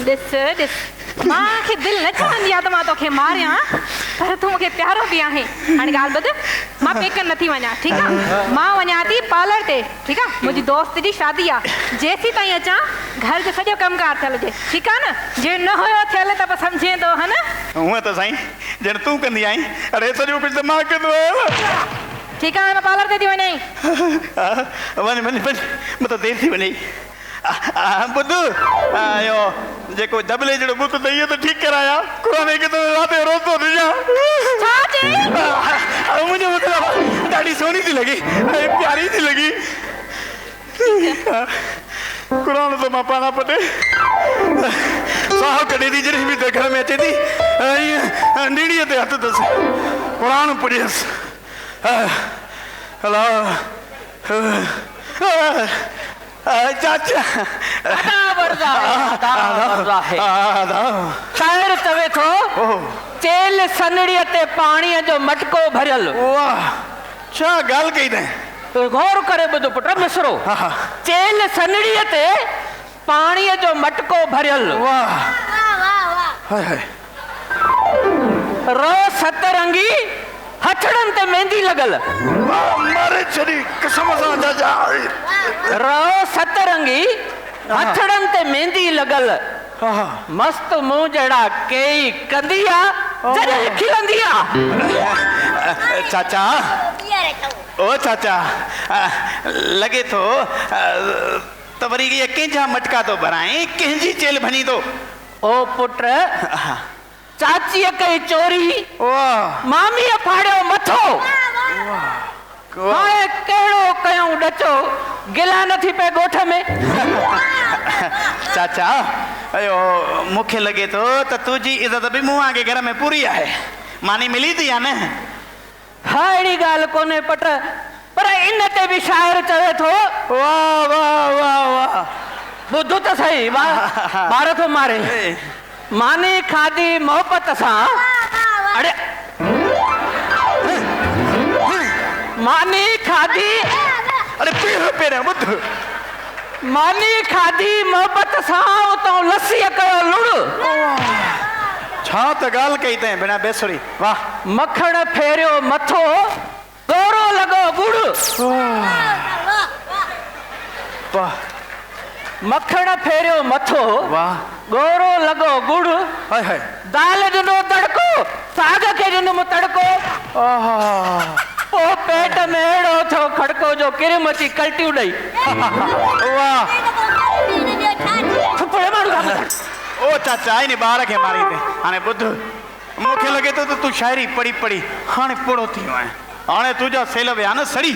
ॾिस ॾिस मूंखे दिलि न चवंदी आहे त मां तोखे मारियां पर तूं मूंखे प्यारो बि आहे। हाणे ॻाल्हि ॿुध, मां पेकनि नथी वञा, ठीकु आहे? मां वञा थी पार्लर ते, ठीकु आहे? मुंहिंजी दोस्त जी शादी आहे। जेसीं ताईं अचां घर जो सॼो कमकार थियल हुजे, ठीकु आहे न? जे न हुयो थियल त पोइ सम्झे थो, हा न? हूअं त साईं ॼण तूं कंदी आहीं, अड़े सॼो कुझु त मां कंदो आहियां। ठीकु आहे, मां पार्लर ते थी वञे। वञ वञ वञ, मतिलबु देरि थी वञे। ॿुध, इहो जेको दबले जहिड़ो बुत त इहो त ठीकु कराया, क़ुर में राति जो रोज़ थो ॾिजां। छा चई? मुंहिंजो मतिलबु ॾाढी सोनी थी लॻी, प्यारी थी लॻी। क़ुर त मां पाण पटे साहु कढे थी, जॾहिं बि घर में अचे थी ईअं नीड़ीअ ते हथु अथसि, क़ुर पुॼियसि। हलो चाचा शाइर चवे थो चेल सनड़ीअ ते पाणीअ जो मटको भरियल। वाह, छा ॻाल्हि कई अथई? गौर करे ॿुध पुट मिसरो। चेल सनड़ीअ ते पाणीअ जो मटको भरियल। वाह, हाय हाय। रो सतरंगी हथड़नि ते मेहंदी लॻल। मारे छॾी कसम सां चाचा। रो सतरंगी हथड़नि ते मेहंदी लॻल। मस्त मुंहुं जहिड़ा कई कंदी आहे जॾहिं खिलंदी आहे। चाचा, ओ चाचा, लॻे थो त वरी इहे कंहिंजा मटका थो भराए, कंहिंजी चेल भञी थो। ओ पुट, चाचीअ कई चोरी, वाह, मामीअ फाड़ियो मथो। हाणे कहिड़ो कयूं ॾचो, गिला नथी पए ॻोठ में। चाचा, अयो मूंखे लॻे थो त तुंहिंजी इज़त बि मूं वांगे घर में पूरी आहे, मानी मिली थी या न? हा, अहिड़ी ॻाल्हि कोन्हे पुट, पर इन ते बि शाइर चवे थो। वाह वाह वाह वाह, ॿुध त सही, ॿार थो मारे। मानी खाधी मोहबत सां, अड़े मानी खाधी, अरे पहिरियों ॿुध, मानी खाधी मोहबत सां उतां लस्सीअ कयो लुड़। छा त ॻाल्हि कई अथई बिना बेसुरी। वाह, मखण फेरियो मथो, गोरो लॻो गुड़। वाह, मखण फेरियो मथो, वाह, गोरो लॻो गुड़। हाय हाय। दाल ॾिनो तड़को, साग खे ॾिनो तड़को। पोइ पेट में अहिड़ो थियो खड़को जो किरम अची कल्टियूं ॾेई। वाह, ओ चाचा, इन ॿार खे मारी अथई। हाणे ॿुध, मूंखे लॻे थो त तूं शाइरी पढ़ी पढ़ी हाणे पोड़ो थी वियो आहे। हाणे तुंहिंजा सेल विया न सड़ी।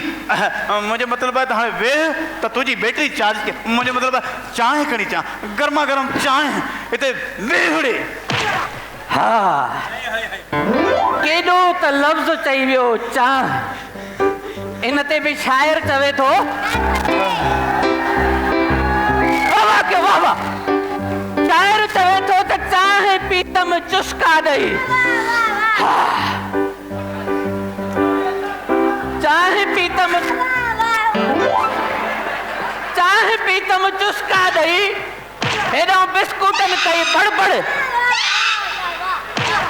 मुंहिंजो मतिलबु आहे त हाणे वेह त तुंहिंजी बैटरी चार्ज कए। मुंहिंजो मतिलबु आहे चांहि खणी अचां, गर्मा गर्म चांहि हिते वेहड़े। हा, केॾो त लफ़्ज़ चई वियो चांहि। इन ते बि शाइर चवे थो। वाह वाह, शाइर चवे थो त चांहि पीतम चुस्का ॾेई। चांहि पीतम चुस्का ॾेई, हेॾो बिस्कुटनि कई बड़बड़,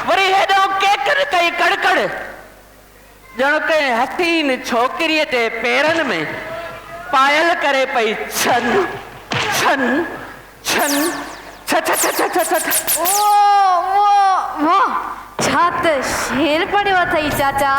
वरी हेॾो केकनि कई कड़कड़। ॼण कंहिं हसीन छोकिरीअ जे पेरनि में पायल करे पई छन छन छन छ छ छ छ छ छ। वाह, छा त शेर पढ़ियो अथई चाचा।